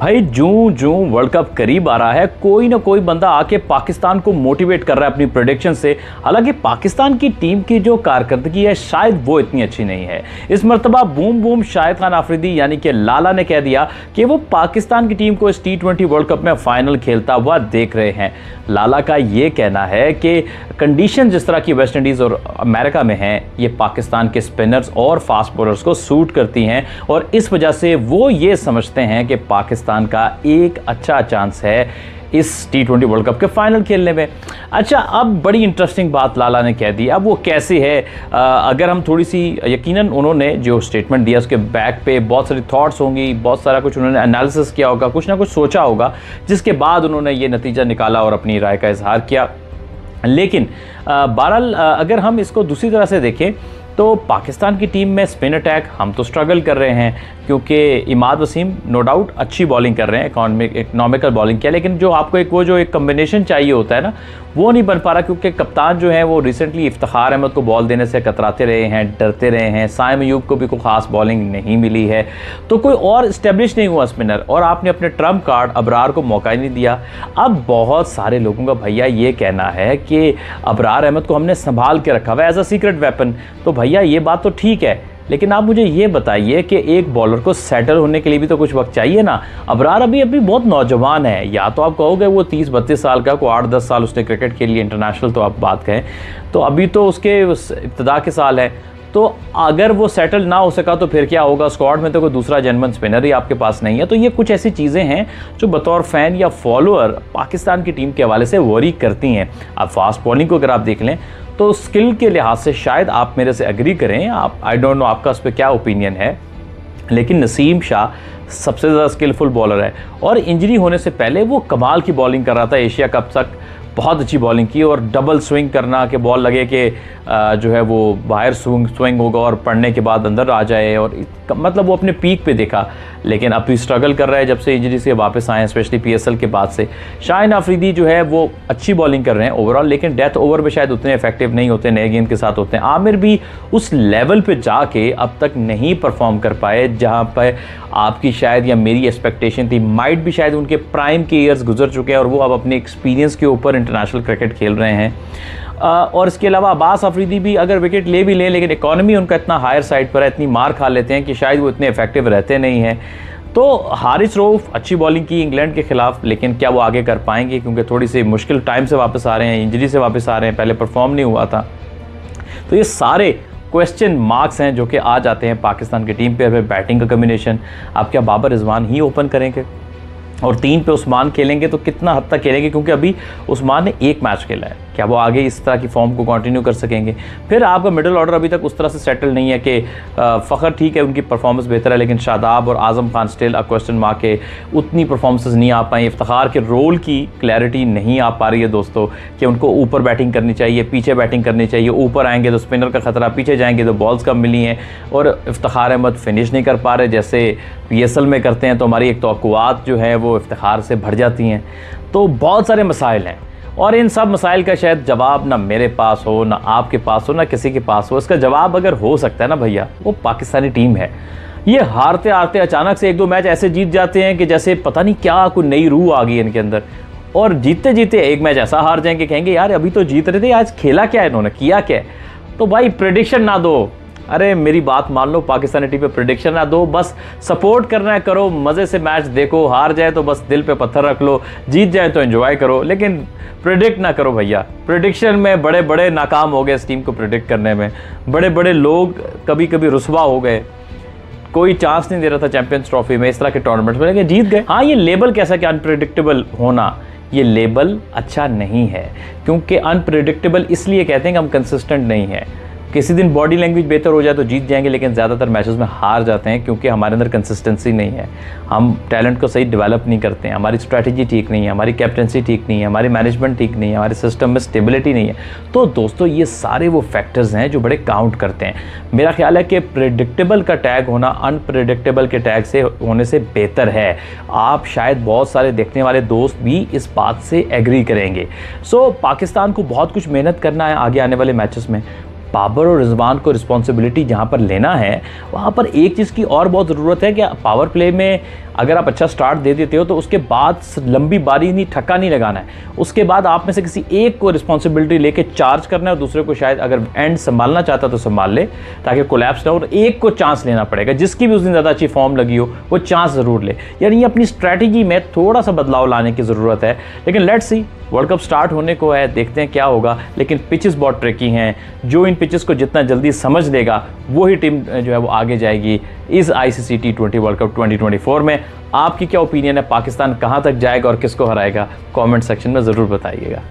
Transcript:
भाई जूं जूं वर्ल्ड कप करीब आ रहा है, कोई ना कोई बंदा आके पाकिस्तान को मोटिवेट कर रहा है अपनी प्रेडिक्शन से। हालांकि पाकिस्तान की टीम की जो कारकर्दगी है शायद वो इतनी अच्छी नहीं है। इस मर्तबा बूम बूम शाहिद खान आफरीदी यानी कि लाला ने कह दिया कि वो पाकिस्तान की टीम को इस T20 वर्ल्ड कप में फाइनल खेलता हुआ देख रहे हैं। लाला का ये कहना है कि कंडीशन जिस तरह की वेस्ट इंडीज़ और अमेरिका में हैं, ये पाकिस्तान के स्पिनर्स और फास्ट बॉलर्स को सूट करती हैं और इस वजह से वो ये समझते हैं कि पाकिस्तान का एक अच्छा चांस है इस T20 वर्ल्ड कप के फाइनल खेलने में। अच्छा, अब बड़ी इंटरेस्टिंग बात लाला ने कह दी। अब वो कैसे है, अगर हम थोड़ी सी, यकीनन उन्होंने जो स्टेटमेंट दिया उसके बैक पे बहुत सारी थॉट्स होंगी, बहुत सारा कुछ उन्होंने एनालिसिस किया होगा, कुछ ना कुछ सोचा होगा, जिसके बाद उन्होंने ये नतीजा निकाला और अपनी राय का इजहार किया। लेकिन बहरहाल अगर हम इसको दूसरी तरह से देखें तो पाकिस्तान की टीम में स्पिन अटैक हम तो स्ट्रगल कर रहे हैं, क्योंकि इमाद वसीम नो डाउट अच्छी बॉलिंग कर रहे हैं, इकनॉमिकल बॉलिंग किया, लेकिन जो आपको एक कम्बिनेशन चाहिए होता है ना, वो नहीं बन पा रहा, क्योंकि कप्तान जो है वो रिसेंटली इफ्तिखार अहमद को बॉल देने से कतराते रहे हैं, डरते रहे हैं। साइम अयूब को भी कोई ख़ास बॉलिंग नहीं मिली है, तो कोई और इस्टेब्लिश नहीं हुआ स्पिनर, और आपने अपने ट्रम्प कार्ड अबरार को मौका ही नहीं दिया। अब बहुत सारे लोगों का भैया ये कहना है कि अबरार अहमद को हमने संभाल के रखा हुआ है एज अ सीक्रेट वेपन। तो भैया ये बात तो ठीक है, लेकिन आप मुझे ये बताइए कि एक बॉलर को सेटल होने के लिए भी तो कुछ वक्त चाहिए ना। अबरार अभी बहुत नौजवान है, या तो आप कहोगे वो 30-32 साल का, को 8-10 साल उसने क्रिकेट खेली इंटरनेशनल, तो आप बात कहें तो अभी तो उसके इब्तिदा के साल है। तो अगर वो सेटल ना हो सका तो फिर क्या होगा, स्क्वाड में तो कोई दूसरा जेन्युइन स्पिनर ही आपके पास नहीं है। तो ये कुछ ऐसी चीज़ें हैं जो बतौर फ़ैन या फॉलोअर पाकिस्तान की टीम के हवाले से वरी करती हैं। अब फास्ट बॉलिंग को अगर आप देख लें तो स्किल के लिहाज से शायद आप मेरे से एग्री करें, आप आई डोंट नो आपका उस पर क्या ओपिनियन है, लेकिन नसीम शाह सबसे ज़्यादा स्किलफुल बॉलर है और इंजरी होने से पहले वो कमाल की बॉलिंग कर रहा था। एशिया कप तक बहुत अच्छी बॉलिंग की और डबल स्विंग करना कि बॉल लगे कि जो है वो बाहर स्विंग होगा और पड़ने के बाद अंदर आ जाए, और मतलब वो अपने पीक पे देखा। लेकिन अब भी स्ट्रगल कर रहा है जब से इंजरी से वापस आए हैं, स्पेशली PSL के बाद से। शाहिद आफरीदी जो है वो अच्छी बॉलिंग कर रहे हैं ओवरऑल, लेकिन डेथ ओवर में शायद उतने इफेक्टिव नहीं होते, नए गेंद के साथ होते हैं। आमिर भी उस लेवल पे जाके अब तक नहीं परफॉर्म कर पाए जहाँ पर आपकी शायद या मेरी एक्सपेक्टेशन थी। माइट भी शायद उनके प्राइम के ईयर्स गुजर चुके हैं और वो अब अपने एक्सपीरियंस के ऊपर इंटरनेशनल क्रिकेट खेल रहे हैं। और इसके अलावा अब्बास अफरीदी भी अगर विकेट ले भी लें, लेकिन इकॉनमी उनका इतना हायर साइड पर है, इतनी मार खा लेते हैं कि शायद वो इतने इफेक्टिव रहते नहीं हैं। तो हारिस रऊफ अच्छी बॉलिंग की इंग्लैंड के खिलाफ, लेकिन क्या वो आगे कर पाएंगे, क्योंकि थोड़ी सी मुश्किल टाइम से वापस आ रहे हैं, इंजरी से वापस आ रहे हैं, पहले परफॉर्म नहीं हुआ था। तो ये सारे क्वेश्चन मार्क्स हैं जो कि आ जाते हैं पाकिस्तान की टीम पे। फिर बैटिंग का कम्बिनेशन, आप क्या बाबर रिजवान ही ओपन करेंगे और 3 पे उस्मान खेलेंगे, तो कितना हद तक खेलेंगे, क्योंकि अभी उस्मान ने 1 मैच खेला है, क्या वो आगे इस तरह की फॉर्म को कंटिन्यू कर सकेंगे। फिर आपका मिडिल ऑर्डर अभी तक उस तरह से सेटल नहीं है कि फ़खर ठीक है, उनकी परफॉर्मेंस बेहतर है, लेकिन शादाब और Azam Khan still a question mark के, उतनी परफॉर्मेंसेस नहीं आ पाई। इफ्तिखार के रोल की क्लैरिटी नहीं आ पा रही है दोस्तों, कि उनको ऊपर बैटिंग करनी चाहिए, पीछे बैटिंग करनी चाहिए। ऊपर आएंगे तो स्पिनर का खतरा, पीछे जाएंगे तो बॉल्स कम मिली हैं, और इफ्तिखार अहमद फिनिश नहीं कर पा रहे जैसे PSL में करते हैं, तो हमारी एक तवक्कुआत जो है वो इफ्तिखार से भर जाती हैं। तो बहुत सारे मसाइल हैं, और इन सब मसाइल का शायद जवाब ना मेरे पास हो, ना आपके पास हो, ना किसी के पास हो। इसका जवाब अगर हो सकता है ना भैया, वो पाकिस्तानी टीम है। ये हारते हारते अचानक से 1-2 मैच ऐसे जीत जाते हैं कि जैसे पता नहीं क्या कोई नई रूह आ गई इनके अंदर, और जीतते जीते एक मैच ऐसा हार जाएंगे, कहेंगे यार अभी तो जीत रहे थे, आज खेला क्या इन्होंने, किया क्या। तो भाई प्रेडिक्शन ना दो, अरे मेरी बात मान लो, पाकिस्तानी टीम पे प्रेडिक्शन ना दो, बस सपोर्ट करना है करो, मज़े से मैच देखो, हार जाए तो बस दिल पे पत्थर रख लो, जीत जाए तो एंजॉय करो, लेकिन प्रेडिक्ट ना करो भैया। प्रेडिक्शन में बड़े बड़े नाकाम हो गए, इस टीम को प्रेडिक्ट करने में बड़े बड़े लोग कभी कभी रुसवा हो गए, कोई चांस नहीं दे रहा था चैंपियंस ट्रॉफी में, इस तरह के टूर्नामेंट में, लेकिन जीत गए। हाँ, ये लेबल कैसा कि अनप्रेडिक्टेबल होना, ये लेबल अच्छा नहीं है, क्योंकि अनप्रेडिक्टेबल इसलिए कहते हैं कि हम कंसिस्टेंट नहीं है। किसी दिन बॉडी लैंग्वेज बेहतर हो जाए तो जीत जाएंगे, लेकिन ज़्यादातर मैचेस में हार जाते हैं, क्योंकि हमारे अंदर कंसिस्टेंसी नहीं है, हम टैलेंट को सही डेवलप नहीं करते हैं, हमारी स्ट्रैटेजी ठीक नहीं है, हमारी कैप्टनसी ठीक नहीं है, हमारी मैनेजमेंट ठीक नहीं है, हमारे सिस्टम में स्टेबिलिटी नहीं है। तो दोस्तों ये सारे वो फैक्टर्स हैं जो बड़े काउंट करते हैं। मेरा ख्याल है कि प्रेडिक्टेबल का टैग होना अनप्रेडिक्टेबल के टैग से होने से बेहतर है। आप शायद बहुत सारे देखने वाले दोस्त भी इस बात से एग्री करेंगे। सो पाकिस्तान को बहुत कुछ मेहनत करना है आगे आने वाले मैचेस में। बाबर और रिजवान को रिस्पॉन्सिबिलिटी जहाँ पर लेना है, वहाँ पर एक चीज़ की और बहुत ज़रूरत है कि पावर प्ले में अगर आप अच्छा स्टार्ट दे देते हो तो उसके बाद लंबी बारी नहीं, ठक्का नहीं लगाना है। उसके बाद आप में से किसी एक को रिस्पॉन्सिबिलिटी लेके चार्ज करना है और दूसरे को शायद अगर एंड संभालना चाहता तो संभाल ले, ताकि कोलैप्स ना हो, और एक को चांस लेना पड़ेगा। जिसकी भी उस दिन ज़्यादा अच्छी फॉर्म लगी हो वो चांस ज़रूर ले। यानी अपनी स्ट्रैटेजी में थोड़ा सा बदलाव लाने की ज़रूरत है। लेकिन let's see, world cup start होने को है, देखते हैं क्या होगा। लेकिन पिचेस बहुत ट्रिकी हैं। जो इन पिचेस को जितना जल्दी समझ लेगा वही टीम जो है वो आगे जाएगी इस ICC T20 वर्ल्ड कप 2024 में। आपकी क्या ओपिनियन है? पाकिस्तान कहां तक जाएगा और किसको हराएगा? कमेंट सेक्शन में ज़रूर बताइएगा।